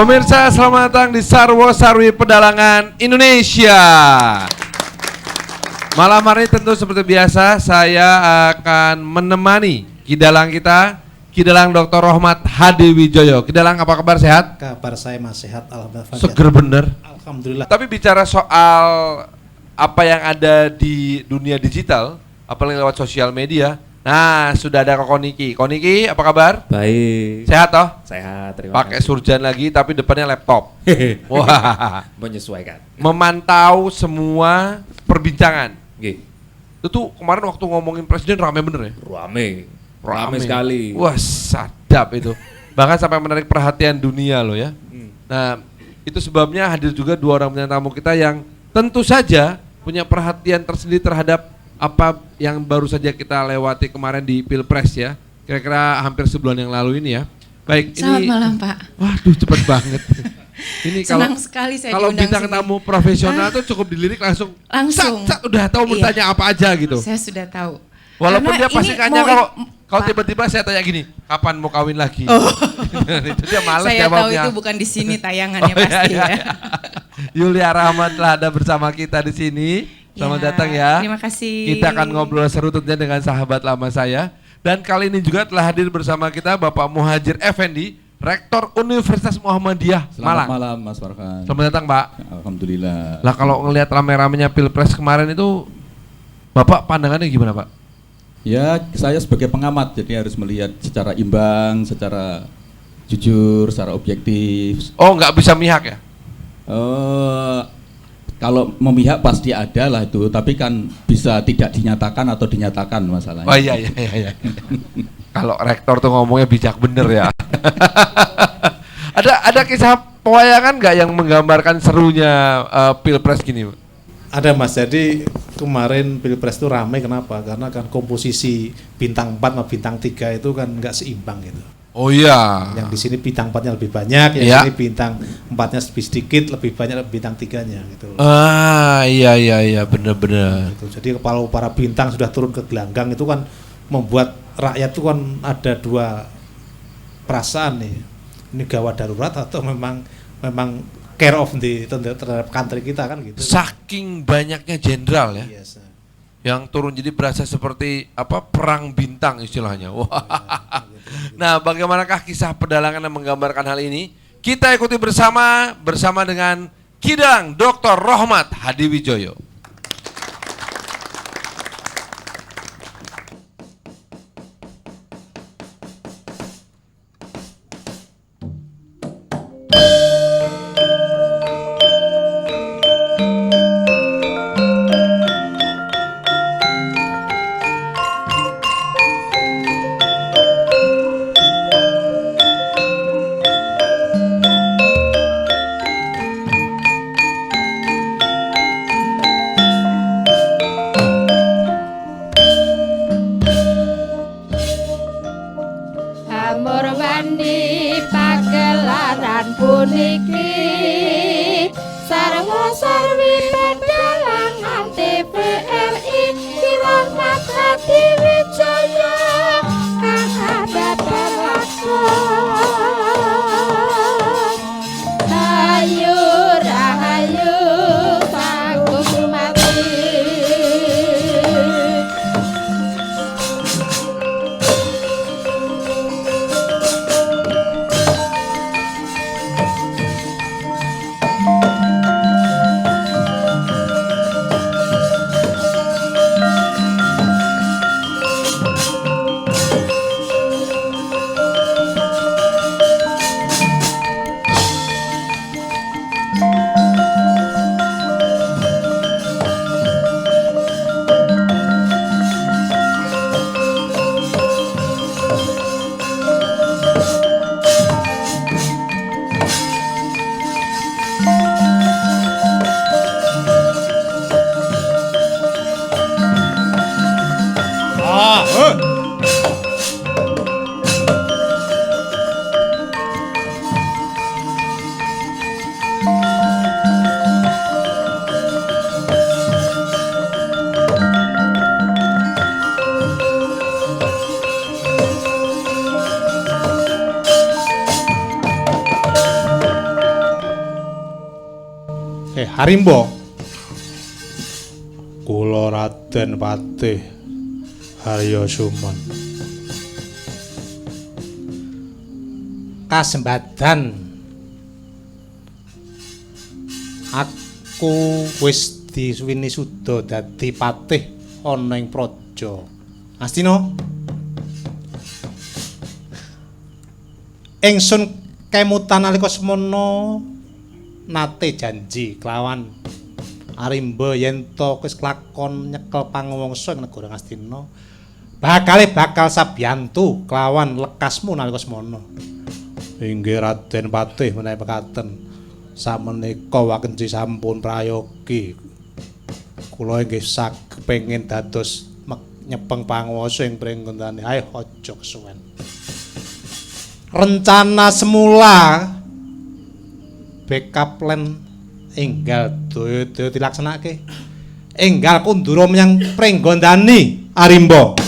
Pemirsa, selamat datang di Sarwo Sarwi Pedalangan Indonesia. Malam hari ini tentu seperti biasa saya akan menemani Kidalang kita, Kidalang Dr. Rohmat Hadiwijoyo. Kidalang, apa kabar, sehat? Kabar saya masih sehat, alhamdulillah. Seger bener. Alhamdulillah. Tapi bicara soal apa yang ada di dunia digital, apalagi lewat sosial media. Nah, sudah ada Koko Niki. Koko Niki, apa kabar? Baik. Sehat toh? Sehat, terima Pakai kasih. surjan lagi tapi depannya laptop. Wah, Menyesuaikan. memantau semua perbincangan. Oke. Itu tuh kemarin waktu ngomongin presiden rame bener ya? Rame sekali. Wah, sadap itu. Bahkan sampai menarik perhatian dunia loh ya. Nah, itu sebabnya hadir juga dua orang bintang tamu kita yang tentu saja punya perhatian tersendiri terhadap apa yang baru saja kita lewati kemarin di Pilpres ya. Kira-kira hampir sebulan yang lalu ini ya. Baik, Selamat ini malam, Pak. Waduh, cepet banget. Ini Senang sekali saya kalau diundang bintang sini. tamu profesional tuh cukup dilirik langsung Langsung. sat, udah tahu mau Iya. tanya apa aja gitu. Saya sudah tahu. Walaupun Karena dia pasti ini nanya mau- kalau Pak, tiba-tiba saya tanya gini, kapan mau kawin lagi? Itu dia males saya tahu jawabnya. itu bukan di sini tayangannya Oh, iya, pasti iya, ya. iya. Yulia Rahman telah ada bersama kita di sini. Selamat Ya, datang ya. terima kasih. Kita akan ngobrol seru tentunya dengan sahabat lama saya. Dan kali ini juga telah hadir bersama kita Bapak Muhajir Effendi, Rektor Universitas Muhammadiyah Selamat Malang. malam Mas Farhan. Selamat datang, Pak. Alhamdulillah. Lah kalau ngelihat rame-ramenya Pilpres kemarin itu, Bapak pandangannya gimana, Pak? Ya, saya sebagai pengamat jadi harus melihat secara imbang, secara jujur, secara objektif. Oh, nggak bisa mihak ya? Kalau memihak pasti ada lah itu, tapi kan bisa tidak dinyatakan atau dinyatakan masalahnya. Oh iya. Kalau rektor tuh ngomongnya bijak bener ya. ada kisah pewayangan nggak yang menggambarkan serunya Pilpres gini? Ada Mas, jadi kemarin Pilpres itu ramai kenapa? Karena kan komposisi bintang 4 sama bintang 3 itu kan nggak seimbang gitu. Oh iya. Yang di sini bintang 4-nya lebih banyak, yang Iya. di sini bintang 4-nya lebih sedikit, lebih banyak bintang 3-nya gitu. Ah iya bener. Gitu. Jadi kalau para bintang sudah turun ke gelanggang itu kan membuat rakyat itu kan ada dua perasaan nih. Ini gawat darurat atau memang care of terhadap country kita kan gitu. Saking banyaknya jenderal ya, Yes. yang turun jadi berasa seperti apa perang bintang istilahnya. Wah. Nah, bagaimanakah kisah pedalangan yang menggambarkan hal ini? Kita ikuti bersama dengan Kidalang Dr. Rohmat Hadiwijoyo. Amor wani pagelaran puniki sarwa sarwi pedalangan TVRI Kirahmat Hadiwijaya kang ada pelakon ayu rahayu sagung mati. Harimba. Kula Raden Patih Haryo Suman. Kasembadan aku wis disuwini suda dadi patih ana ing praja Astina. Ingsun kemutan nalika semana nate janji kelawan Arimba yen to wis kelakon nyekel pangwangsa ing negara Astina bakal sabiyantu kelawan lekasmu nalika semana. Inggih Raden Patih menawi mekaten sameneika wakenci sampun prayogi kula inggih kepengin dados nyepeng panguwasa ing pringgondane ayo aja kesuwen. Rencana semula backup plan enggal daya dilaksanake enggal kundura menyang pringgondane Arimba.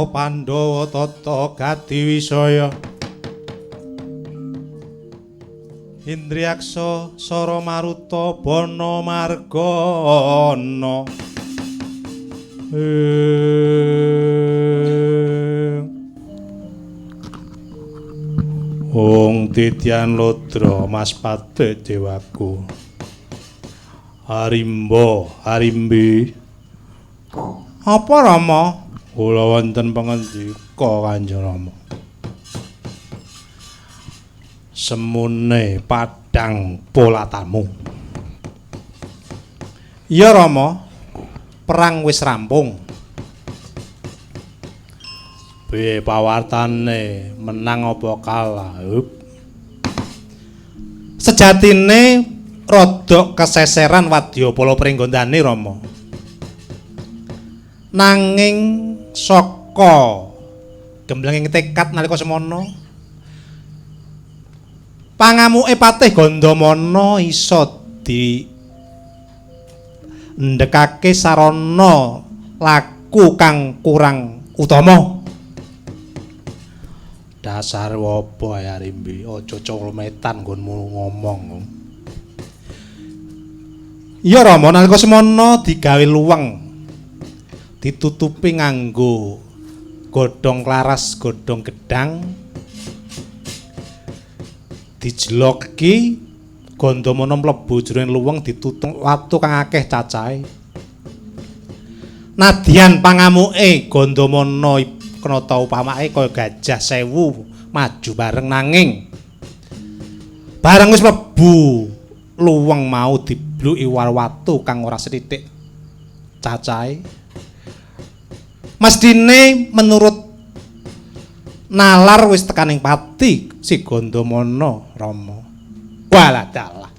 Pandhawa tata Gadiwisaya Indriyaksa Sara Maruta Bana Margana Wong Titian Lodra Mas Patih Dewaku Harimba Harimbi apa Rama? Kula wonten pangandika Kanjeng Rama. Semune padhang polatamu. Iya Rama, perang wis rampung. Piye pawartane menang apa kalah? Sejatine rada keseseran wadyapala pringgondane Rama. Nanging saka gemblenging tekad nalika semana pangamuke Patih Gandamana isa ndekake sarana laku kang kurang utama. Dasar apa ya Rimbi, aja colometan nggonmu ngomong. Ya Rama, nalika semana digawe luweng, ditutupi nganggo godhong klaras, godhong gedhang, dijloki Gandamana mlebu jroning luweng ditutung watu kang akeh cacahe. Nadyan pangamuke Gandamana kena tau pamake kaya gajah 1000 maju bareng nanging bareng wis mlebu luweng mau dibluki watu kang ora sethithik cacahe. Mesthine menurut nalar wis tekaning pati si Gandamana Rama. Walah dalah.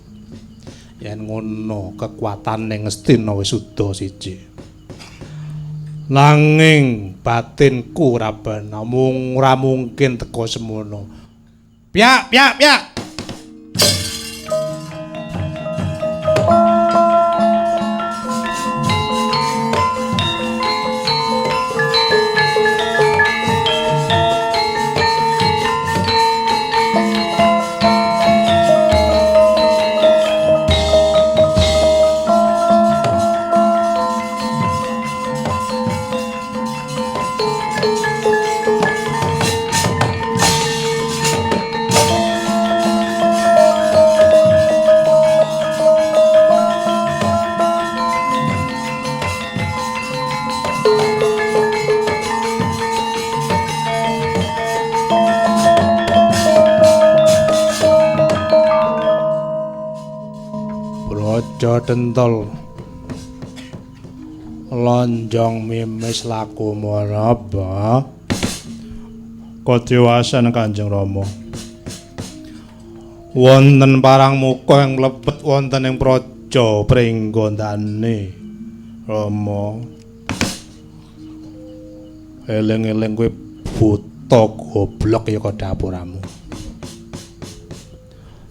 Yen ngono kekuatane Ngastina wis suda siji. Nanging batinku ora bener, mung ora mungkin teka semono. Piak. Brojo dentol lonjong mimis laku maraba kadhewasan Kanjeng Rama. Wonten parang muka yang mlebet wonten ing praja pringgondane Rama. Eling-eling kowe buta goblok ya kok dapuramu.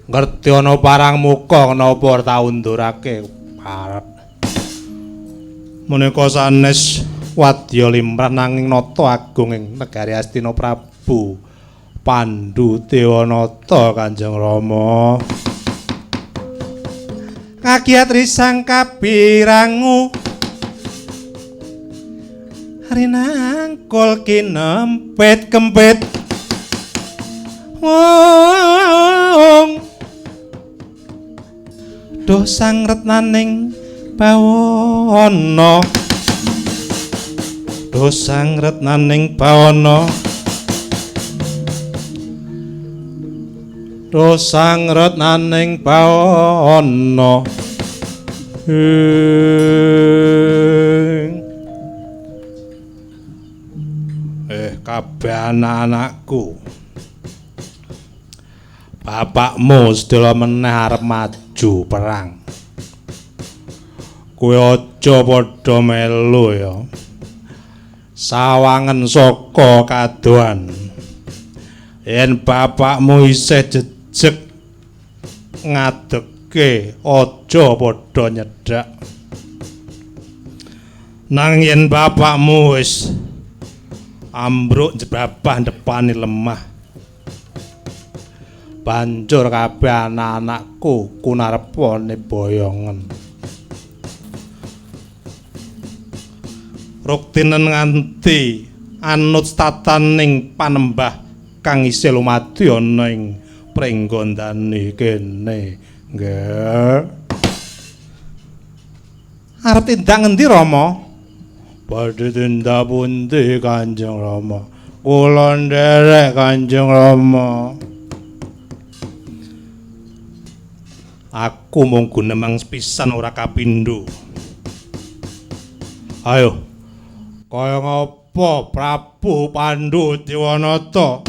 Ngerti ana parang muka kenapa ora tau ndurake arep. Menika sanes wadya limrah nanging nata agung ing negari Astina Prabu Pandhu Dewanata Kanjeng Rama. Kagiat risang kabirangu rinangkul kinempet kempet wong dosang retnaning bawana dosang retnaning bawana dosang retnaning bawana kabeh anak-anakku bapakmu sedaya meneh arep maju perang. Kowe aja padha melu ya. Sawangen saka kadohan. Yen bapakmu isih jejeg ngadeke aja padha nyedhak. Nang yen bapakmu wis ambruk jebabah depane lemah. Banjur kabeh anak-anakku kunarepane boyongen. Ruktinen nganti anut tataning panembah kang isih lumadya ana ing pringgondane kene. Nggih. Arep tindak ngendi Rama? Badhe tindak pundi Kanjeng Rama? Kula nderek Kanjeng Rama. Aku mung gunemang sepisan ora kapindho. Ayo. Kaya ngapa Prabu Pandhu Dewanata?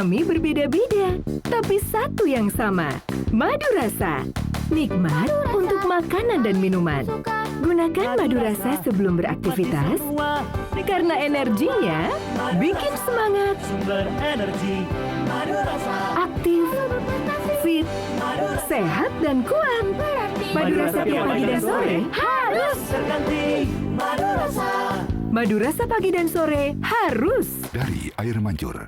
kami berbeda-beda, tapi satu yang sama, madu rasa. Nikmat untuk makanan dan minuman. Gunakan madu rasa sebelum beraktivitas, karena energinya bikin semangat, aktif, fit, sehat dan kuat. Madu rasa tiap pagi dan sore harus terganti. Madu rasa pagi dan sore harus dari Air Mancur.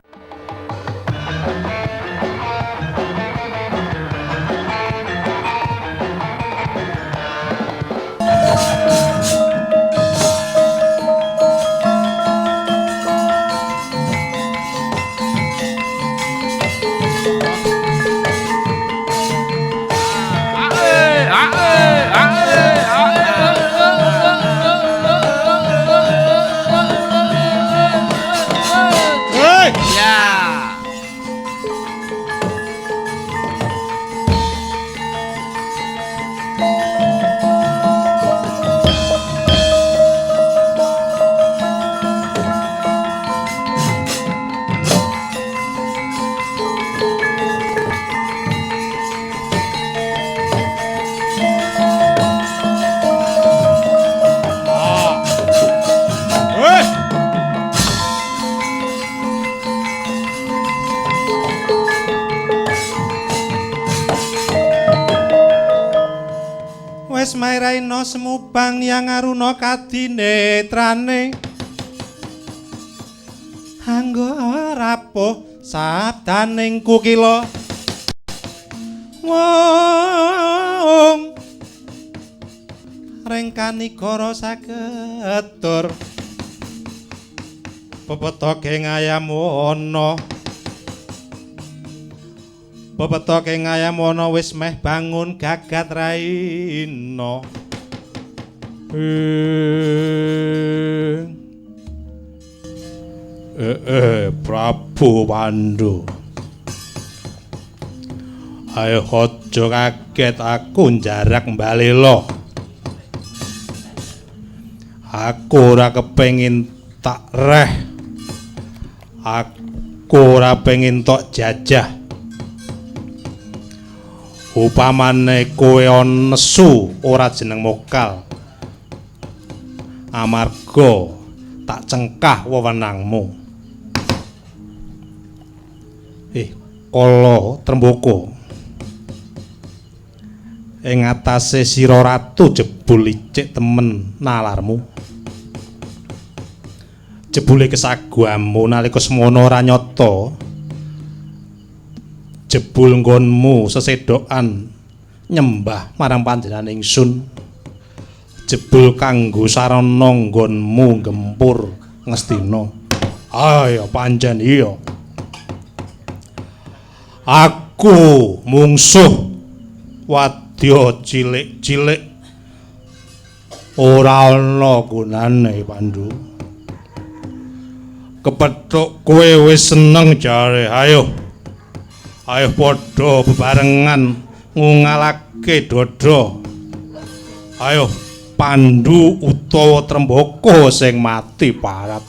Wes mairaino semubang yang aruno kadinetrane anggo rapuh sabdaning kukila wong rengkani kara saged tur pepetoke ngayam ana Pepetoke ngayam ana wis meh bangun gagat raina. Prabu Pandu. Ayo aja kaget aku jarak mbalela. Aku ora kepengin tak reh. Aku ora pengin tok jajah. Upamane kowe ana nesu ora jeneng mokal. Amarga tak cengkah wewenangmu. Kala Trembaka. Ing atase sira ratu jebul licik temen nalarmu. Jebule kesaguanmu nalika semono ora nyata. Jebul nggonmu sesedokan nyembah marang panjenengan ingsun. Jebul kanggo sarana nggonmu gempur ngestina. Ayo pancen iya. Aku mungsuh wadya cilik-cilik ora ana gunane Pandu. Kepethuk kowe wis seneng jare. Ayo padha bebarengan ngungalake dada. Ayo Pandu utawa Trembaka sing mati parab.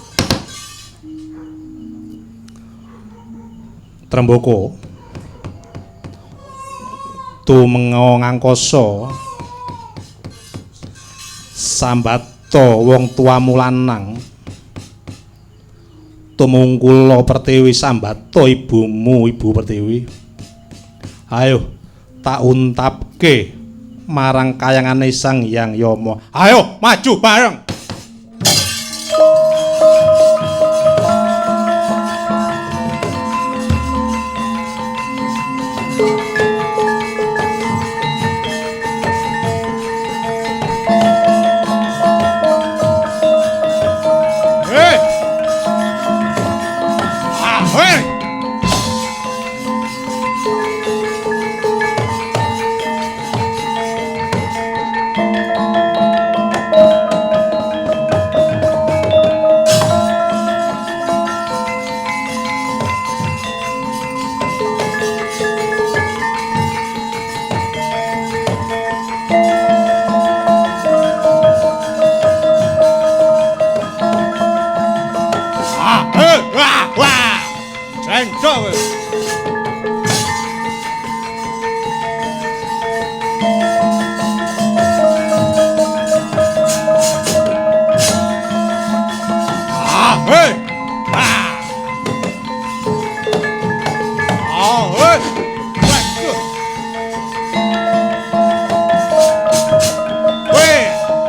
Trembaka tumenga ngangkasa sambata wong tuamu lanang. Tumungkula Pertiwi sambata ibumu Ibu Pertiwi. Ayo tak untapke marang kayangane Sang Hyang Yama. Ayo maju bareng. Wah, wah, wah, Hei. Ah. Oh, hei. Waduh. Hei.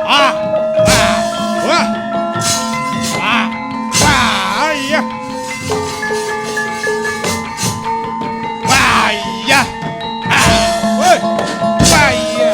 Ah. Ah. Wah. Ah. Wah, iya. Wah, iya. Ah. Hei. Wah, iya.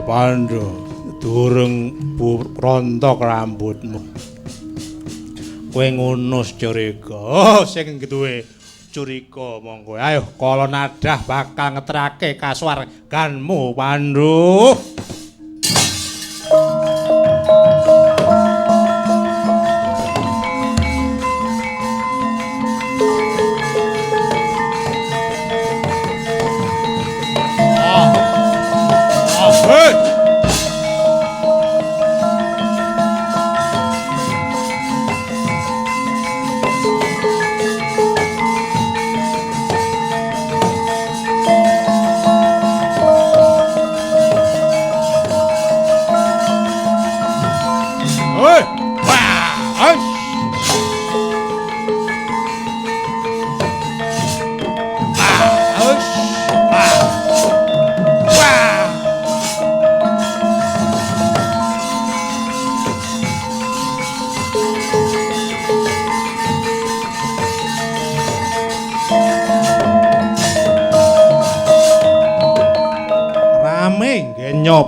Pandhu, durung rontok rambutmu. Kowe ngono curiga. Oh, sing duwe curiga monggo. Ayo, kala nadah bakal ngeterake kasuwarganmu, Pandhu.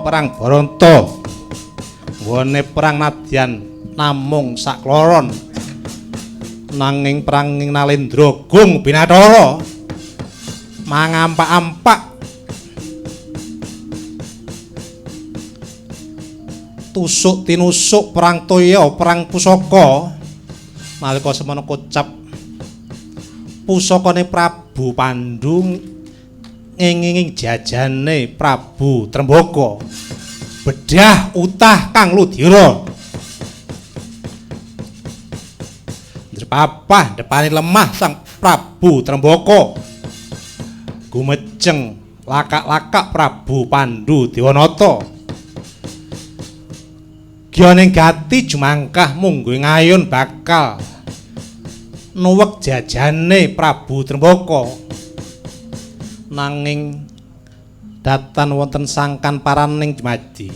Perang Baronto wone perang nadyan namung sakloron nanging perang Nalendra Gung Binathara mangampak-ampak tusuk tinusuk perang toya perang pusaka nalika semana kocap pusakane Prabu Pandhu nginging jajane Prabu Trembaka bedah utah Kang Ludira Drepapah depane lemah sang Prabu Trembaka gumejeng lakak-lakak Prabu Pandhu Dewanata gyaning gati jumangkah mungguh ngayun bakal nuwek jajane Prabu Trembaka nanging datan wonten sangkan paraning jemadi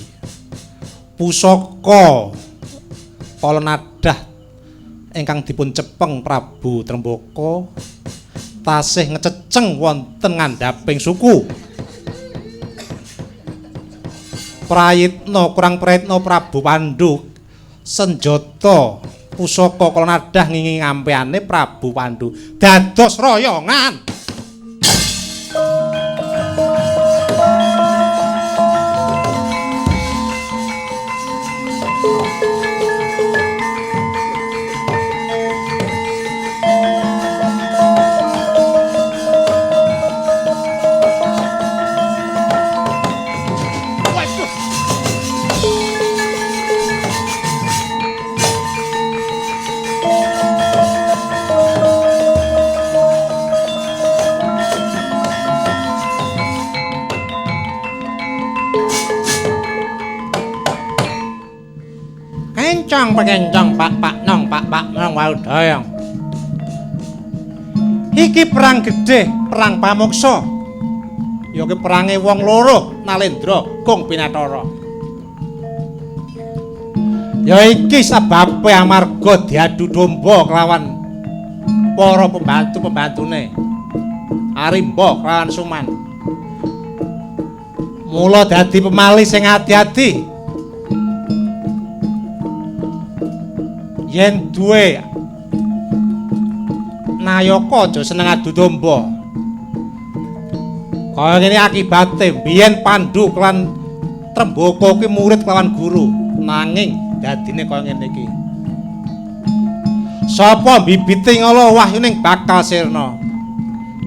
pusaka kala nadah ingkang dipun cepeng Prabu Trembaka tasih ngececeng wonten ngandhaping suku prayitna kurang prayitna Prabu Pandhu senjata pusaka kala nadah ngingi ngampeane Prabu Pandhu dados royongan. Kencang pakencang pak nong pak nong waudaya Iki perang gede, perang pamuksa. Ya ki perange wong loro, Nalendra Gung Pinatara. Ya iki sebabe amarga diadu domba kelawan para pembantu-pembantune. Arimba kelawan Suman. Mula dadi pemali sing ati-ati. Yen duwe nayaka aja seneng adu domba. Kaya ngene akibate, biyen Pandhu kelan Trembaka ki murid kelawan guru, nanging dadine kaya ngene iki. Sapa bibite ngala wahyuning bakal sirna.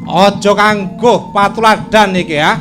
Aja kanggo patuladan iki ya.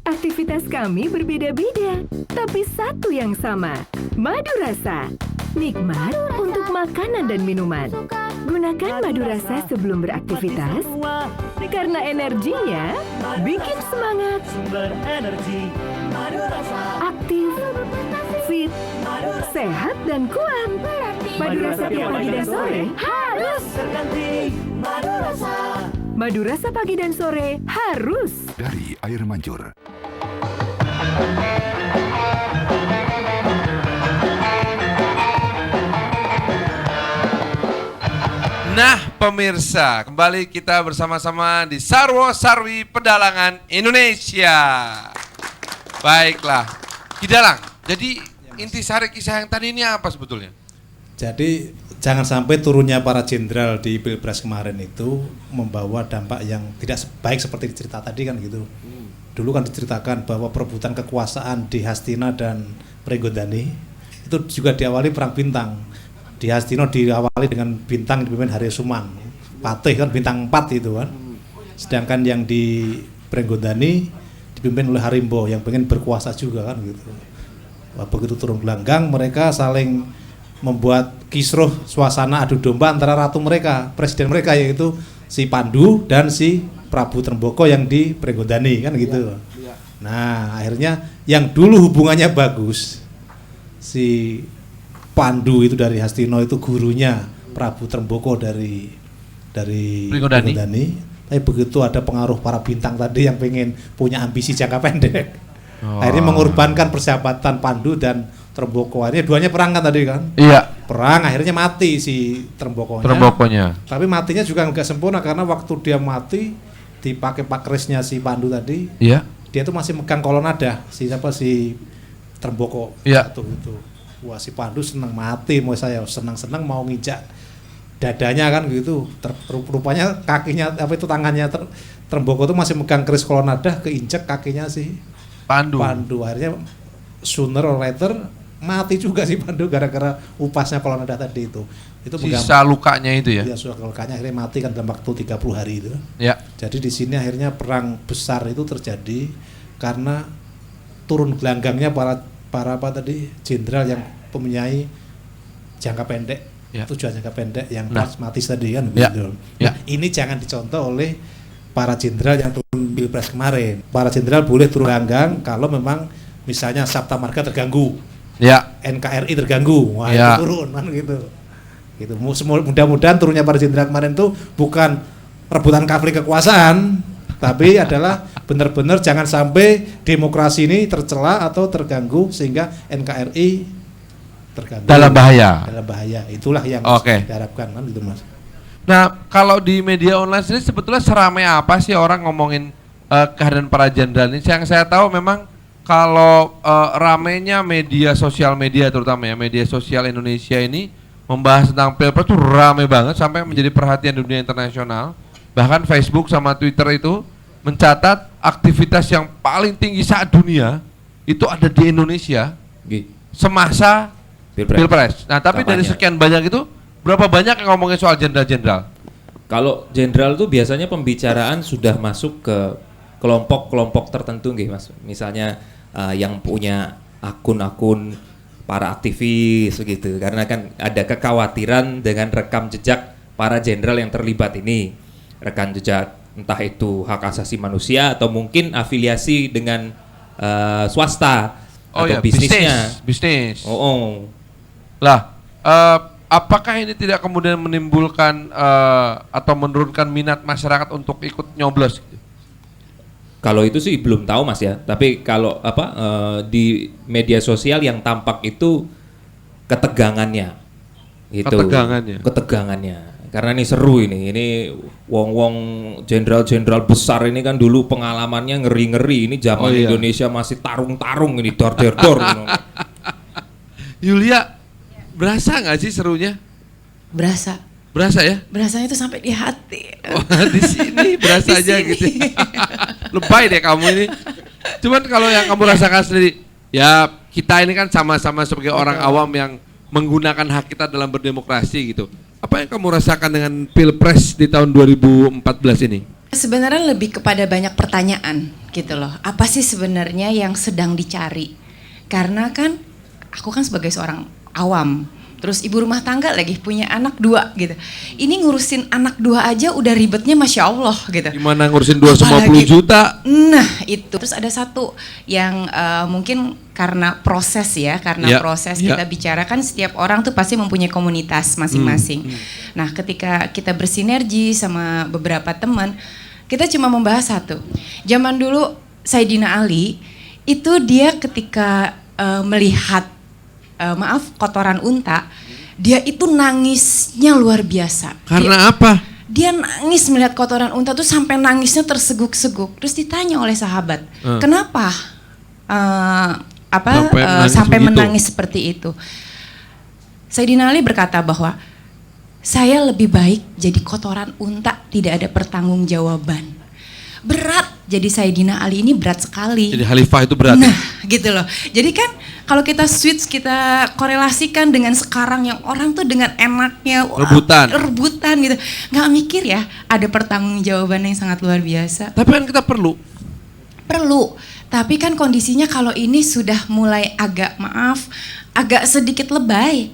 Aktivitas kami berbeda-beda, tapi satu yang sama. Madu rasa. Nikmat untuk makanan dan minuman. Gunakan madu rasa sebelum beraktivitas karena energinya bikin semangat, aktif, fit, sehat dan kuat. Madu rasa tiap pagi dan sore harus. Madu rasa pagi dan sore harus. Dari Air Mancur. Nah pemirsa, kembali kita bersama-sama di Sarwo Sarwi Pedalangan Indonesia. Baiklah, Ki Dalang, jadi intisari kisah yang tadi ini apa sebetulnya? Jadi jangan sampai turunnya para jenderal di Pilpres kemarin itu membawa dampak yang tidak baik seperti cerita tadi kan gitu. Dulu kan diceritakan bahwa perebutan kekuasaan di Hastina dan Prenggondani itu juga diawali perang bintang. Di Hastina diawali dengan bintang dipimpin Haryosuman, Patih kan bintang 4 itu kan. Sedangkan yang di Prenggondani dipimpin oleh Harimbo yang pengen berkuasa juga kan gitu. Wah, begitu turun gelanggang mereka saling membuat kisruh suasana adu domba antara ratu mereka, presiden mereka yaitu si Pandhu dan si Prabu Tremboko yang di Prenggondani kan gitu. Nah, akhirnya yang dulu hubungannya bagus si Pandhu itu dari Hastino itu gurunya Prabu Tremboko dari Prenggondani. Tapi begitu ada pengaruh para bintang tadi yang pengen punya ambisi jangka pendek. Akhirnya mengorbankan persahabatan Pandhu dan Tremboko. Akhirnya duanya perang kan tadi kan? Iya. Perang akhirnya mati si Trembokonya. Tapi matinya juga nggak sempurna karena waktu dia mati dipakai pakrisnya si Pandhu tadi. Iya. Dia tuh masih megang kolonada si Tremboko. Iya. Itu. Wah si Pandhu senang mati, mau saya senang-senang mau nginjak dadanya kan gitu. Rupanya kakinya tangannya Tremboko tuh masih megang keris kolonada, keinjak kakinya si Pandhu. Akhirnya sooner or later mati juga si Pandhu gara-gara upasnya kolonada tadi itu. Itu sisa lukanya itu ya. Iya, sisa lukanya akhirnya mati kan dalam waktu 30 hari itu. Ya. Jadi di sini akhirnya perang besar itu terjadi karena turun gelanggangnya para jenderal yang mempunyai jangka pendek, tujuan jangka pendek yang pragmatis tadi kan begitu. Nah, ini jangan dicontoh oleh para jenderal yang turun Pilpres kemarin. Para jenderal boleh turun gelanggang kalau memang misalnya Sabta Marga terganggu, NKRI terganggu, wah itu turun kan gitu. Gitu. Mudah-mudahan turunnya para jenderal kemarin itu bukan rebutan konflik kekuasaan, tapi adalah benar-benar jangan sampai demokrasi ini tercela atau terganggu sehingga NKRI terganggu. Dalam bahaya. Itulah yang diharapkan kan gitu Mas. Nah, kalau di media online sendiri sebetulnya seramai apa sih orang ngomongin kehadiran para jenderal ini? Yang saya tahu memang kalau ramainya media sosial media terutama ya media sosial Indonesia ini membahas tentang Pilpres itu ramai banget sampai menjadi perhatian dunia internasional. Bahkan Facebook sama Twitter itu mencatat aktivitas yang paling tinggi saat dunia itu ada di Indonesia Nggih. semasa Pilpres. Nah, tapi dari Kampanye. sekian banyak itu berapa banyak yang ngomongin soal jenderal-jenderal? Kalau jenderal tuh biasanya pembicaraan sudah masuk ke kelompok-kelompok tertentu nggih Mas. Misalnya yang punya akun-akun para aktivis begitu. Karena kan ada kekhawatiran dengan rekam jejak para jenderal yang terlibat ini. Rekam jejak entah itu hak asasi manusia atau mungkin afiliasi dengan swasta atau bisnisnya. Bisnis. Oh. Lah, apakah ini tidak kemudian menimbulkan atau menurunkan minat masyarakat untuk ikut nyoblos? Kalau itu sih belum tahu Mas ya. Tapi kalau di media sosial yang tampak itu ketegangannya. Gitu. Ketegangannya. Karena ini seru ini. Ini wong-wong jenderal-jenderal besar ini kan dulu pengalamannya ngeri-ngeri. Ini zaman Indonesia masih tarung-tarung ini dor. Yulia, berasa nggak sih serunya? Berasa. Berasa ya? Berasanya itu sampai di hati. Oh, di sini berasa Di aja sini. gitu. Lebay deh kamu ini. Cuman kalau yang kamu rasakan sendiri, ya kita ini kan sama-sama sebagai orang awam yang menggunakan hak kita dalam berdemokrasi gitu. Apa yang kamu rasakan dengan Pilpres di tahun 2014 ini? Sebenarnya lebih kepada banyak pertanyaan gitu loh. Apa sih sebenarnya yang sedang dicari? Karena kan aku kan sebagai seorang awam, terus ibu rumah tangga lagi punya anak 2 gitu. Ini ngurusin anak 2 aja udah ribetnya Masya Allah gitu. Gimana ngurusin 250 Apalagi- juta? Nah itu. Terus ada satu yang mungkin karena proses ya, karena proses kita bicara kan setiap orang tuh pasti mempunyai komunitas masing-masing. Nah ketika kita bersinergi sama beberapa teman, kita cuma membahas satu. Zaman dulu Sayyidina Ali itu dia ketika melihat kotoran unta, dia itu nangisnya luar biasa. Karena apa? Dia nangis melihat kotoran unta tuh sampai nangisnya terseguk-seguk. Terus ditanya oleh sahabat, kenapa sampai menangis seperti itu? Sayyidina Ali berkata bahwa saya lebih baik jadi kotoran unta, tidak ada pertanggungjawaban. Berat, jadi Sayyidina Ali ini berat sekali. Jadi khalifah itu berat. Nah, gitu loh. Jadi kan kalau kita switch, kita korelasikan dengan sekarang yang orang tuh dengan enaknya rebutan gitu. Nggak mikir ya, ada pertanggungjawaban yang sangat luar biasa. Tapi kan kita perlu. Tapi kan kondisinya kalau ini sudah mulai agak sedikit lebay.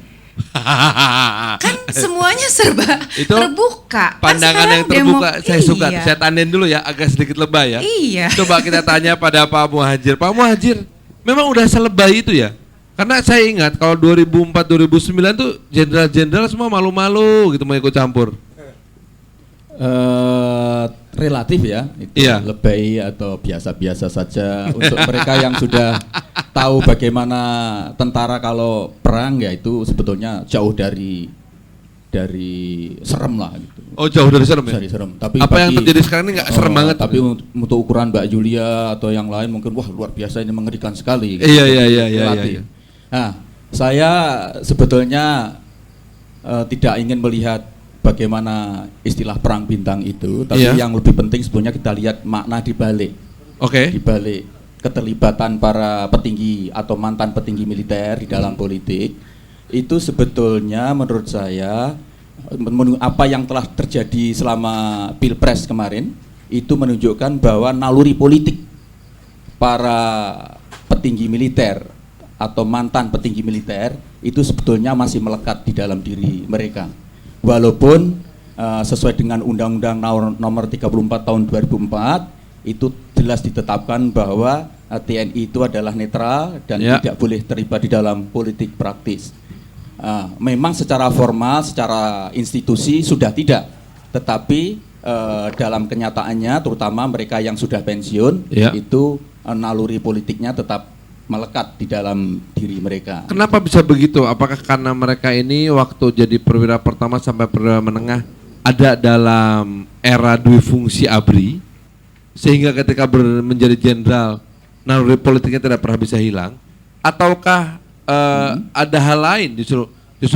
Kan semuanya serba Itu terbuka. Pandangan Kan yang terbuka, saya suka. Iya. Saya tandain dulu ya, agak sedikit lebay ya. Iya. Coba kita tanya pada Pak Muhadjir. Pak Muhadjir, memang udah selebay itu ya? Karena saya ingat kalau 2004-2009 tuh jenderal-jenderal semua malu-malu gitu mau ikut campur. Relatif ya, itu Iya. lebay atau biasa-biasa saja. Untuk mereka yang sudah tahu bagaimana tentara kalau perang ya itu sebetulnya jauh dari serem lah gitu. Oh, jauh dari serem ya? Dari serem. Tapi Apa yang terjadi sekarang ini nggak serem banget? Tapi untuk ukuran Mbak Julia atau yang lain mungkin wah luar biasa, ini mengerikan sekali. Iya. Relatif. Nah, saya sebetulnya tidak ingin melihat bagaimana istilah perang bintang itu, tapi Iya. yang lebih penting sebenarnya kita lihat makna di balik. Oke. Di balik keterlibatan para petinggi atau mantan petinggi militer di dalam politik itu sebetulnya menurut saya apa yang telah terjadi selama Pilpres kemarin itu menunjukkan bahwa naluri politik para petinggi militer atau mantan petinggi militer itu sebetulnya masih melekat di dalam diri mereka. Walaupun sesuai dengan Undang-Undang nomor 34 tahun 2004 itu jelas ditetapkan bahwa TNI itu adalah netral dan tidak boleh terlibat di dalam politik praktis. Memang secara formal, secara institusi sudah tidak, tetapi dalam kenyataannya terutama mereka yang sudah pensiun itu naluri politiknya tetap melekat di dalam diri mereka. Kenapa bisa begitu? Apakah karena mereka ini waktu jadi perwira pertama sampai perwira menengah ada dalam era duifungsi ABRI, sehingga ketika menjadi jenderal naluri politiknya tidak pernah bisa hilang? Ataukah ada hal lain justru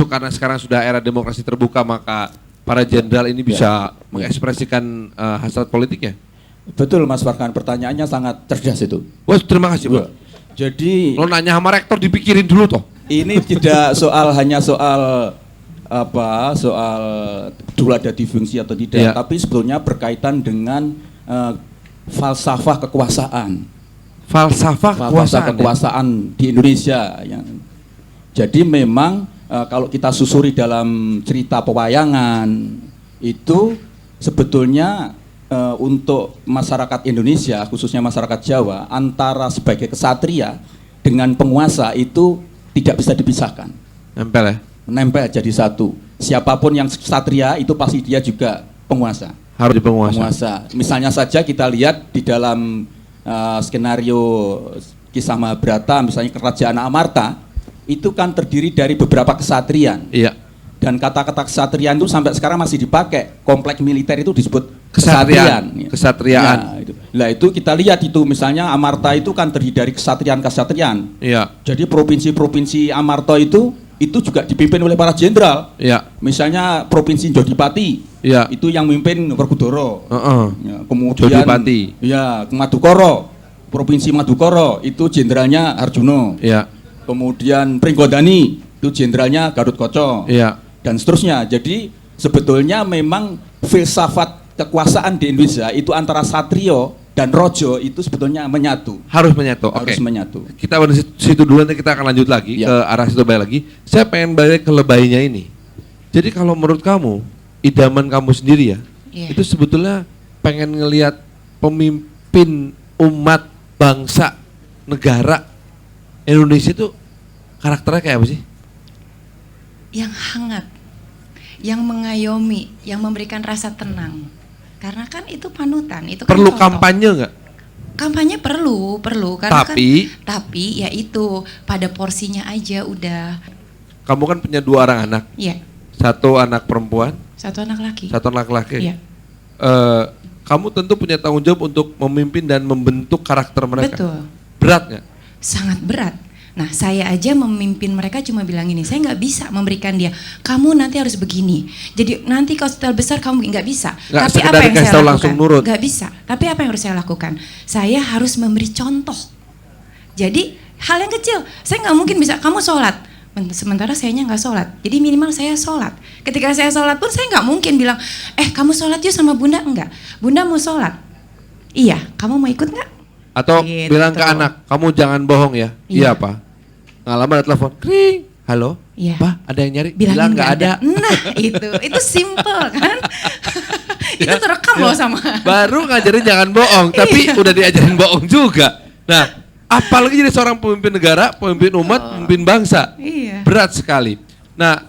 karena sekarang sudah era demokrasi terbuka maka para jenderal ini bisa mengekspresikan hasrat politiknya? Betul Mas Farhan, pertanyaannya sangat cerdas itu. Wah, terima kasih Pak. Jadi Lo nanya sama rektor dipikirin dulu toh. ini tidak hanya soal soal dulu ada difungsi atau tidak, Iya. tapi sebetulnya berkaitan dengan falsafah kekuasaan. Falsafah kekuasaan. kekuasaan di Indonesia yang jadi memang kalau kita susuri dalam cerita pewayangan itu sebetulnya untuk masyarakat Indonesia khususnya masyarakat Jawa antara sebagai kesatria dengan penguasa itu tidak bisa dipisahkan, Nempel ya. menempel jadi satu. Siapapun yang kesatria itu pasti dia juga penguasa. Harus di penguasa. Penguasa. Misalnya saja kita lihat di dalam skenario kisah Mahabharata, misalnya kerajaan Amarta, itu kan terdiri dari beberapa kesatrian. Iya. Dan kata-kata kesatrian itu sampai sekarang masih dipakai. Kompleks militer itu disebut Kesatrian. kesatrian. Kesatriaan. Ya, itu. Nah itu kita lihat itu misalnya Amarta itu kan terdiri dari kesatrian-kesatrian. Iya. Jadi provinsi-provinsi Amarta itu juga dipimpin oleh para jenderal. Iya. Misalnya provinsi Jodipati, Iya. itu yang memimpin Werkudara. Heeh. Ya, kemudian Jodipati. ya Madukara, provinsi Madukara itu jenderalnya Arjuna. Iya. Kemudian Pringgodani itu jenderalnya Gatot-Kaca. Iya. Dan seterusnya. Jadi sebetulnya memang filsafat kekuasaan di Indonesia itu antara satrio dan rojo itu sebetulnya menyatu. Harus menyatu. Oke. Harus menyatu. Kita pada situ dulu, nanti kita akan lanjut lagi Ya. ke arah situ balik lagi. Saya pengen balik ke lebaynya ini. Jadi kalau menurut kamu, idaman kamu sendiri ya, Iya. itu sebetulnya pengen ngelihat pemimpin umat, bangsa, negara Indonesia itu karakternya kayak apa sih? Yang hangat, yang mengayomi, yang memberikan rasa tenang. Karena kan itu panutan, itu kan Perlu contoh. kampanye nggak? Kampanye perlu karena Tapi ya itu pada porsinya aja udah. kamu kan punya 2 orang anak, Iya, satu anak perempuan, satu anak laki. satu anak laki. Iya. Kamu tentu punya tanggung jawab untuk memimpin dan membentuk karakter mereka. Betul. Berat nggak? Sangat berat. Nah, saya aja memimpin mereka cuma bilang gini, saya nggak bisa memberikan dia, kamu nanti harus begini. Jadi nanti kalau setelah besar kamu nggak bisa. Nggak Tapi sekedar apa yang dikasih saya tahu lakukan? langsung nurut. Nggak bisa. Tapi apa yang harus saya lakukan? Saya harus memberi contoh. Jadi hal yang kecil, saya nggak mungkin bisa, kamu sholat. Sementara sayanya nggak sholat. Jadi minimal saya sholat. Ketika saya sholat pun saya nggak mungkin bilang, kamu sholat yuk sama bunda. Enggak, bunda mau sholat. Iya, kamu mau ikut nggak? Atau Gitu. bilang ke anak, kamu jangan bohong ya. Iya, Iya. Pak. Nggak lama ada telepon, kring. Halo, Iya. Pak, ada yang nyari? Bilangin Bilang nggak ada. Nah, itu simple kan? Itu terekam loh sama. Baru ngajarin jangan bohong, tapi udah diajarin bohong juga. Nah, apalagi jadi seorang pemimpin negara, pemimpin umat, pemimpin bangsa. Iya. Berat sekali. Nah,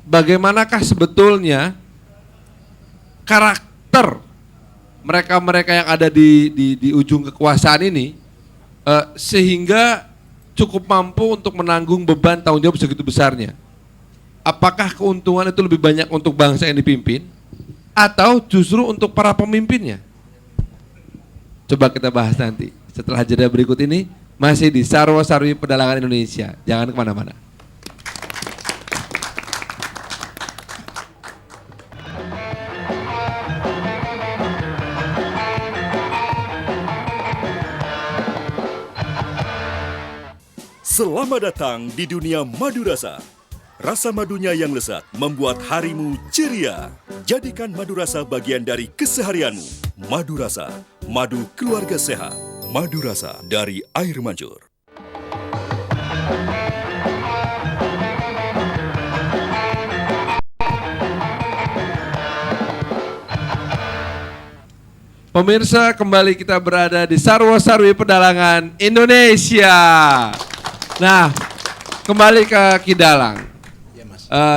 bagaimanakah sebetulnya karakter mereka-mereka yang ada di ujung kekuasaan ini sehingga cukup mampu untuk menanggung beban tanggung jawab segitu besarnya? Apakah keuntungan itu lebih banyak untuk bangsa yang dipimpin atau justru untuk para pemimpinnya? Coba kita bahas nanti setelah jeda berikut ini, masih di Sarwa Sarwi Pedalangan Indonesia. Jangan kemana-mana. Selamat datang di dunia madu rasa. Rasa madunya yang lezat membuat harimu ceria. Jadikan madu rasa bagian dari keseharianmu. Madu rasa, madu keluarga sehat. Madu rasa dari air mancur. Pemirsa, kembali kita berada di Sarwa Sarwi Pedalangan Indonesia. Nah, kembali ke Kidalang.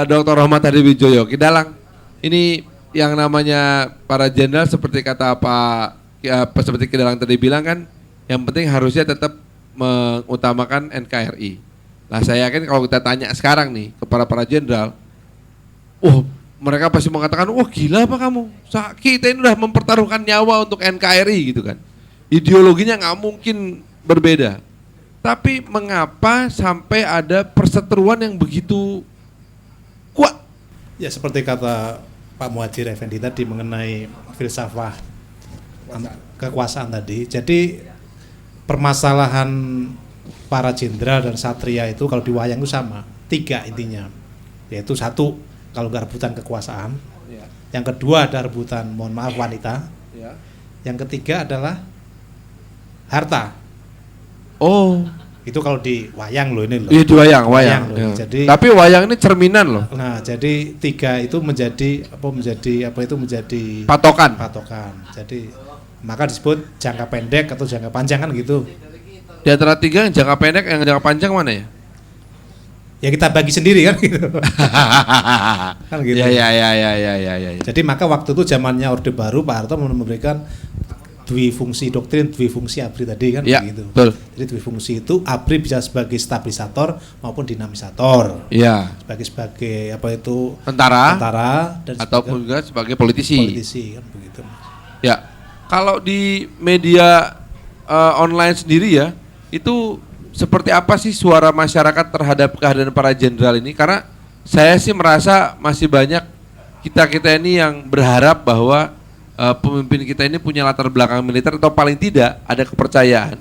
Dr. Rahmat Hadiwijoyo. Kidalang, ini yang namanya para jenderal seperti kata seperti Kidalang tadi bilang kan, yang penting harusnya tetap mengutamakan NKRI. Nah, saya yakin kalau kita tanya sekarang nih kepada para jenderal, mereka pasti mengatakan, wah gila apa kamu? Kita ini udah mempertaruhkan nyawa untuk NKRI gitu kan. Ideologinya nggak mungkin berbeda. Tapi mengapa sampai ada perseteruan yang begitu kuat? Ya seperti kata Pak Muhadjir Effendi tadi mengenai filsafah kekuasaan tadi. Jadi permasalahan para jenderal dan satria itu kalau di wayang itu sama, 3 intinya, yaitu 1 kalau nggak rebutan kekuasaan, yang kedua ada rebutan mohon maaf wanita, yang ketiga adalah harta. Oh, Itu kalau di wayang loh ini loh. iya di wayang. Wayang loh. Ya. Jadi Tapi wayang ini cerminan loh, nah jadi 3 itu menjadi patokan. Jadi maka disebut jangka pendek atau jangka panjang kan gitu. Di antara 3 yang jangka pendek, yang jangka panjang mana ya? Ya kita bagi sendiri kan gitu. Kan gitu. Ya. Jadi maka waktu itu zamannya Orde Baru Pak Harto memberikan dwifungsi doktrin, dwifungsi ABRI tadi kan Ya, begitu. betul. Jadi dwifungsi itu ABRI bisa sebagai stabilisator maupun dinamisator. Iya. Sebagai apa itu Tentara dan ataupun juga sebagai politisi. kan begitu. Ya. Kalau di media online sendiri ya, itu seperti apa sih suara masyarakat terhadap kehadiran para jenderal ini? Karena saya sih merasa masih banyak kita ini yang berharap bahwa pemimpin kita ini punya latar belakang militer atau paling tidak ada kepercayaan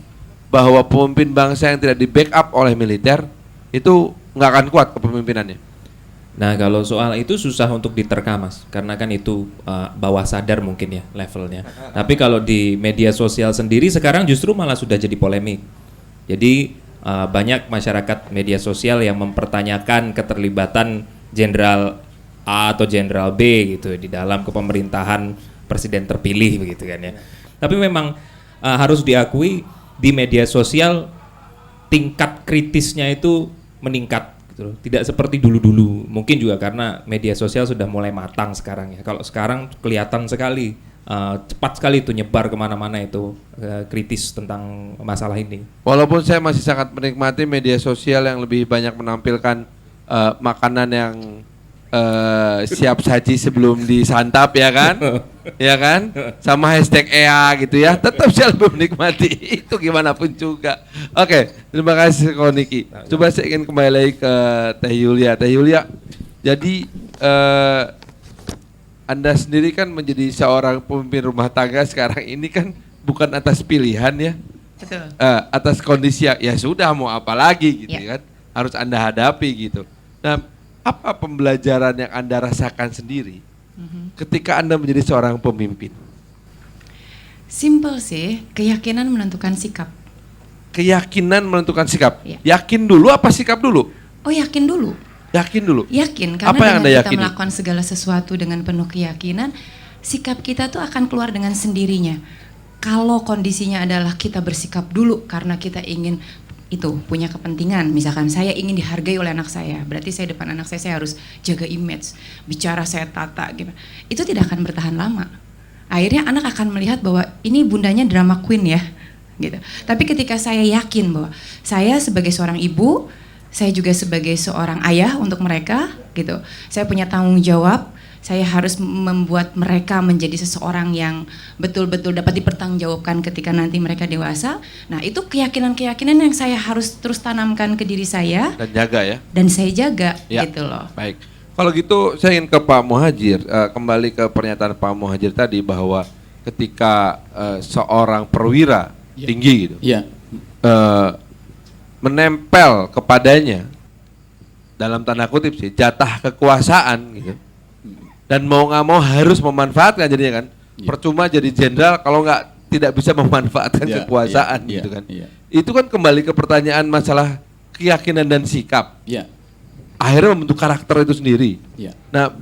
bahwa pemimpin bangsa yang tidak di backup oleh militer itu nggak akan kuat kepemimpinannya. Nah kalau soal itu susah untuk diterka Mas, karena kan itu bawah sadar mungkin ya levelnya. Tapi kalau di media sosial sendiri sekarang justru malah sudah jadi polemik. Jadi banyak masyarakat media sosial yang mempertanyakan keterlibatan Jenderal A atau Jenderal B gitu di dalam kepemerintahan presiden terpilih begitu kan ya. Tapi memang harus diakui di media sosial tingkat kritisnya itu meningkat gitu loh. Tidak seperti dulu-dulu. Mungkin juga karena media sosial sudah mulai matang sekarang ya. Kalau sekarang kelihatan sekali cepat sekali itu nyebar kemana-mana itu kritis tentang masalah ini. Walaupun saya masih sangat menikmati media sosial yang lebih banyak menampilkan makanan yang siap saji sebelum disantap ya kan, ya kan, sama hashtag EA gitu ya, tetap saya lebih menikmati itu gimana pun juga. Oke, terima kasih Ko Niki. Coba saya ingin kembali lagi ke Teh Yulia. Teh Yulia, jadi Anda sendiri kan menjadi seorang pemimpin rumah tangga sekarang ini kan bukan atas pilihan ya, Betul. atas kondisi ya sudah mau apa lagi gitu Ya. kan, harus Anda hadapi gitu. Nah, apa pembelajaran yang Anda rasakan sendiri ketika Anda menjadi seorang pemimpin? Simple sih, keyakinan menentukan sikap. Keyakinan menentukan sikap. Ya. Yakin dulu apa sikap dulu? Oh yakin dulu. Yakin dulu. Yakin, karena Apa yang dengan Anda kita yakini? melakukan segala sesuatu dengan penuh keyakinan, sikap kita tuh akan keluar dengan sendirinya. Kalau kondisinya adalah kita bersikap dulu karena kita ingin itu punya kepentingan, misalkan saya ingin dihargai oleh anak saya, berarti saya depan anak saya harus jaga image, bicara saya tata gitu. Itu tidak akan bertahan lama. Akhirnya anak akan melihat bahwa ini bundanya drama queen ya, gitu. Tapi ketika saya yakin bahwa saya sebagai seorang ibu, saya juga sebagai seorang ayah untuk mereka, gitu. Saya punya tanggung jawab. Saya harus membuat mereka menjadi seseorang yang betul-betul dapat dipertanggungjawabkan ketika nanti mereka dewasa. Nah, itu keyakinan-keyakinan yang saya harus terus tanamkan ke diri saya Dan jaga ya. dan saya jaga Ya. gitu loh. Baik. Kalau gitu saya ingin ke Pak Muhadjir, kembali ke pernyataan Pak Muhadjir tadi bahwa ketika seorang perwira tinggi gitu, Iya. menempel kepadanya dalam tanda kutip sih jatah kekuasaan gitu, dan mau nggak mau harus memanfaatkan jadinya kan, Iya. percuma jadi jenderal kalau nggak tidak bisa memanfaatkan Iya, kekuasaan iya, gitu iya, kan. iya. Itu kan kembali ke pertanyaan masalah keyakinan dan sikap. Iya. Akhirnya membentuk karakter itu sendiri. Iya. Nah,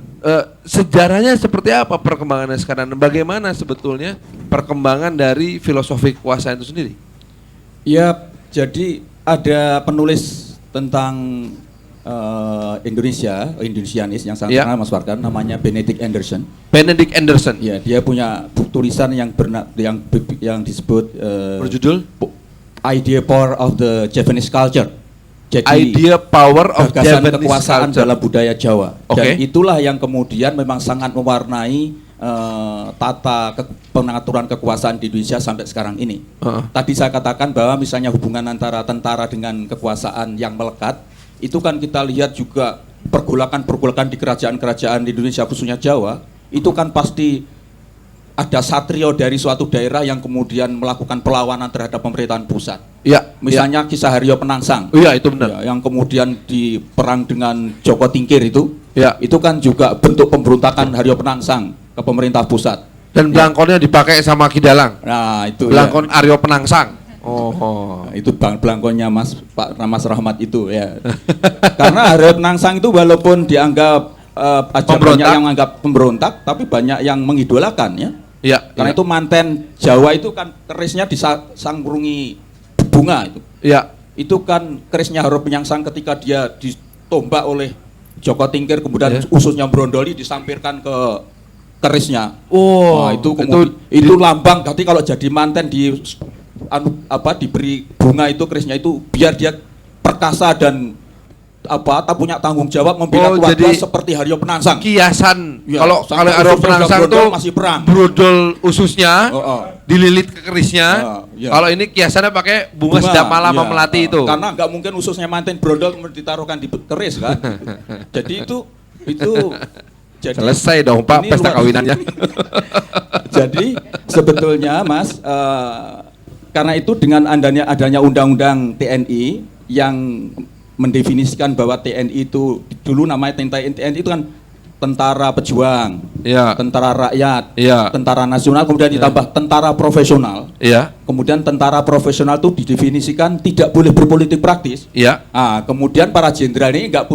sejarahnya seperti apa perkembangannya sekarang? Dan bagaimana sebetulnya perkembangan dari filosofi kekuasaan itu sendiri? Ya, jadi ada penulis tentang Indonesianis yang sangat Ya. terkenal Mas Warkan, namanya Benedict Anderson. Benedict Anderson, Ya, dia punya tulisan yang disebut berjudul Idea Power of the Japanese Culture. Jadi Idea Power of gagasan Japanese kekuasaan Culture. dalam budaya Jawa. Oke. Dan itulah yang kemudian memang sangat mewarnai pengaturan kekuasaan di Indonesia sampai sekarang ini. Tadi saya katakan bahwa misalnya hubungan antara tentara dengan kekuasaan yang melekat, itu kan kita lihat juga pergolakan-pergolakan di kerajaan-kerajaan di Indonesia khususnya Jawa, itu kan pasti ada satrio dari suatu daerah yang kemudian melakukan perlawanan terhadap pemerintahan pusat. Iya. Misalnya kisah Haryo Penangsang. Iya, itu benar. Ya, yang kemudian diperang dengan Joko Tingkir itu. Ya. Itu kan juga bentuk pemberontakan Haryo Penangsang ke pemerintah pusat. Dan belangkonnya dipakai sama Ki Dalang. Nah, itu Belangkon ya. Aryo Penangsang. Oh. Nah, itu belangkonnya Pak Rahmat itu ya. Karena Haryo Penangsang itu walaupun dianggap banyak yang menganggap pemberontak, tapi banyak yang mengidolakan ya. Iya. Karena itu manten Jawa itu kan kerisnya disangkurungi bunga itu. Iya. Itu kan kerisnya Haryo Penangsang ketika dia ditombak oleh Joko Tingkir, kemudian Iya. ususnya brondoli disampirkan ke kerisnya. Oh, Nah, itu lambang. Berarti kalau jadi manten diberi bunga itu kerisnya itu biar dia perkasa dan tak punya tanggung jawab membela keluarga seperti Haryo Penangsang. Kiasan. Ya, Kalau Haryo Penangsang tuh masih perang. brodol ususnya dililit ke kerisnya. Ya. Kalau ini kiasannya pakai bunga sedap malam ya, melati itu. Karena nggak mungkin ususnya manten brondol kemudian ditaruhkan di keris kan. Jadi itu jadi selesai dong Pak pesta kawinannya. Jadi sebetulnya Mas karena itu dengan adanya undang-undang TNI yang mendefinisikan bahwa TNI itu dulu namanya TNI itu kan tentara pejuang, ya. Tentara rakyat, ya. Tentara nasional, kemudian ditambah tentara profesional. Ya. Kemudian tentara profesional itu didefinisikan tidak boleh berpolitik praktis. Ya. Kemudian para jenderal ini nggak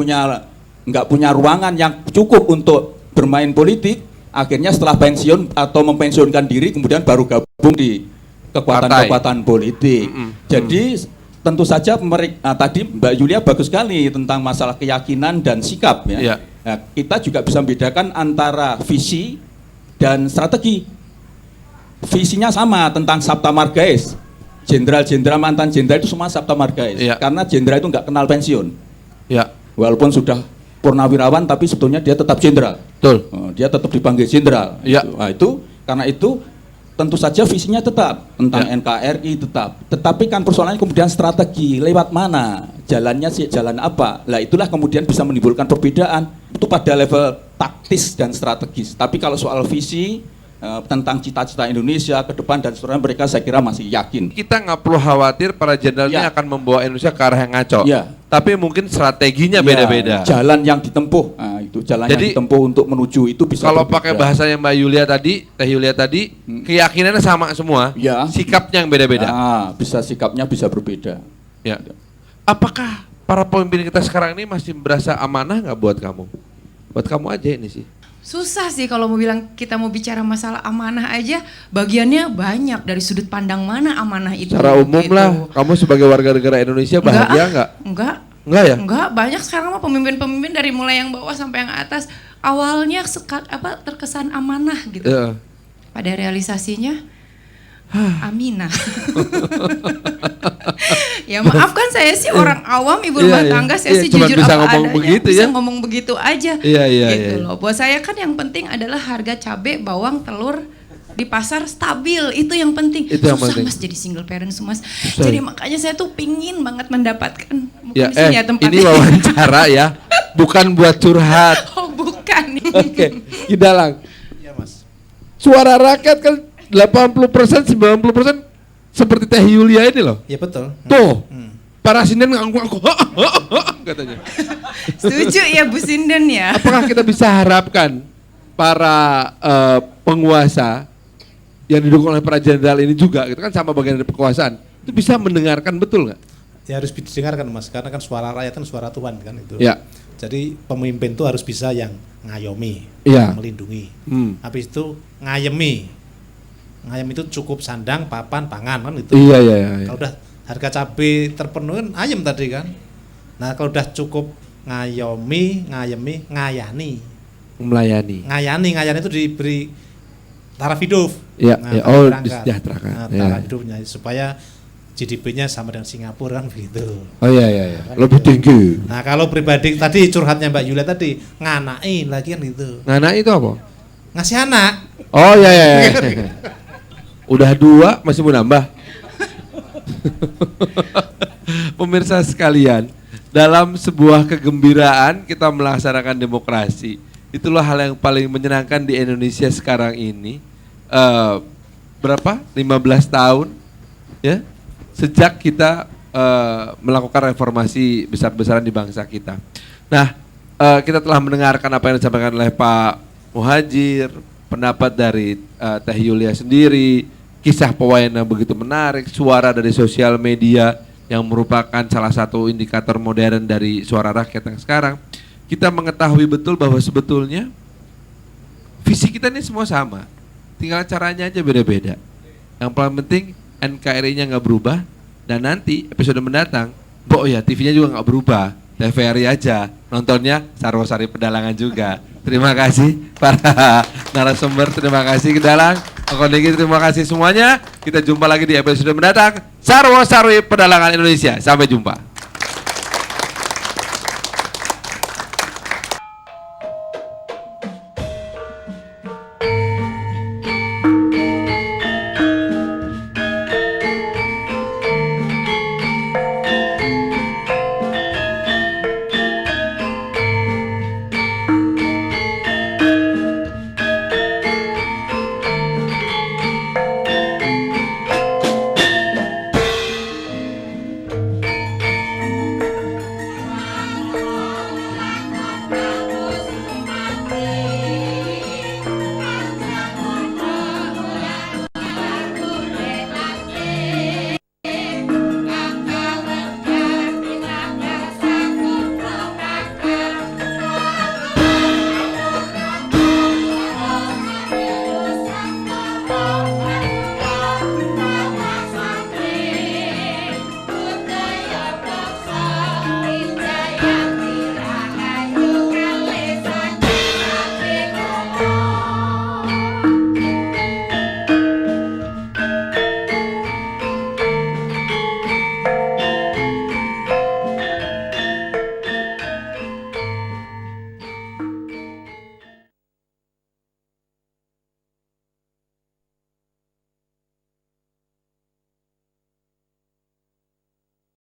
punya ruangan yang cukup untuk bermain politik. Akhirnya setelah pensiun atau mempensiunkan diri, kemudian baru gabung di kekuatan-kekuatan politik. Jadi tentu saja tadi Mbak Yulia bagus sekali tentang masalah keyakinan dan sikap ya. Ya. Nah, kita juga bisa membedakan antara visi dan strategi. Visinya sama tentang Sabta Margais. Jenderal-jenderal mantan jenderal itu semua Sabta Margais. Ya. Karena jenderal itu nggak kenal pensiun. Ya. Walaupun sudah purnawirawan tapi sebetulnya dia tetap jenderal. Betul. Dia tetap dipanggil jenderal. Ya. Nah, itu karena itu tentu saja visinya tetap tentang NKRI tetap. Tetapi kan persoalannya kemudian strategi lewat mana, jalannya sih jalan apa. Lah itulah kemudian bisa menimbulkan perbedaan itu pada level taktis dan strategis. Tapi kalau soal visi tentang cita-cita Indonesia ke depan dan seterusnya mereka saya kira masih yakin. Kita nggak perlu khawatir para jenderal ini akan membawa Indonesia ke arah yang ngaco. Ya. Tapi mungkin strateginya beda-beda. Jalan yang ditempuh, itu jalan yang ditempuh untuk menuju itu bisa. Kalau pakai bahasanya Mbak Yulia tadi, Teh Yulia tadi, keyakinannya sama semua. Ya. Sikapnya yang beda-beda. Bisa sikapnya bisa berbeda. Ya. Apakah para pemimpin kita sekarang ini masih berasa amanah nggak buat kamu? Buat kamu aja ini sih. Susah sih kalau mau bilang kita mau bicara masalah amanah aja, bagiannya banyak dari sudut pandang mana amanah itu. Secara umum gitu. Lah, kamu sebagai warga negara Indonesia bahagia nggak? Enggak ya? Enggak, banyak sekarang mah pemimpin-pemimpin dari mulai yang bawah sampai yang atas awalnya terkesan amanah gitu. Pada realisasinya Aminah. Ya maaf kan saya sih orang awam ibu rumah tangga, saya sih jujur bisa apa ngomong adanya, begitu bisa ya? ngomong begitu aja. Gitu loh. Buat saya kan yang penting adalah harga cabai, bawang, telur di pasar stabil, itu yang penting. Itu yang susah penting. Mas jadi single parent Mas. Jadi makanya saya tuh pingin banget mendapatkan Ya, di sini ya tempatnya. ini wawancara ya, bukan buat curhat. Oh bukan. Oke, Kidalang. Iya Mas. Suara rakyat kan 80%, 90% seperti Teh Yulia ini loh. Iya betul. Tuh, para sinden ngaku-ngaku katanya. Setuju ya Bu Sinden ya. Apakah kita bisa harapkan para penguasa yang didukung oleh para jenderal ini juga, gitu kan sama bagian dari kekuasaan, itu bisa mendengarkan betul nggak? Ya harus didengarkan Mas, karena kan suara rakyat kan suara Tuhan kan itu. Ya. Jadi pemimpin itu harus bisa yang ngayomi, melindungi. Habis itu ngayemi. Ngayem itu cukup sandang, papan, pangan kan itu. Iya. Kalau udah harga cabai terpenuhi kan ayem tadi kan. Nah kalau udah cukup ngayemi, ngayani. Ngayani itu diberi taraf hidup. Iya. Oh, disejahterakan. disejahterakan. Nah, taraf hidupnya supaya GDP-nya sama dengan Singapura kan begitu. Oh iya. Lebih tinggi. Nah kalau pribadi tadi curhatnya Mbak Yulia tadi nganai lagi kan gitu. Nganai itu apa? Ngasih anak. Oh iya. Udah 2 masih mau nambah. Pemirsa sekalian, dalam sebuah kegembiraan kita melaksanakan demokrasi. Itulah hal yang paling menyenangkan di Indonesia sekarang ini. berapa? 15 tahun ya sejak kita melakukan reformasi besar-besaran di bangsa kita. Nah, kita telah mendengarkan apa yang disampaikan oleh Pak Muhadjir, pendapat dari Teh Yulia sendiri, kisah pewayangan yang begitu menarik, suara dari sosial media yang merupakan salah satu indikator modern dari suara rakyat yang sekarang. Kita mengetahui betul bahwa sebetulnya visi kita ini semua sama, tinggal caranya aja beda-beda. Yang paling penting NKRI-nya nggak berubah, dan nanti episode mendatang, ya TV-nya juga nggak berubah, TVRI aja, nontonnya Sarwosari Pedalangan juga. Terima kasih para narasumber, terima kasih Kedalang, Kondegi, terima kasih semuanya. Kita jumpa lagi di episode mendatang, Sarwosari Pedalangan Indonesia. Sampai jumpa.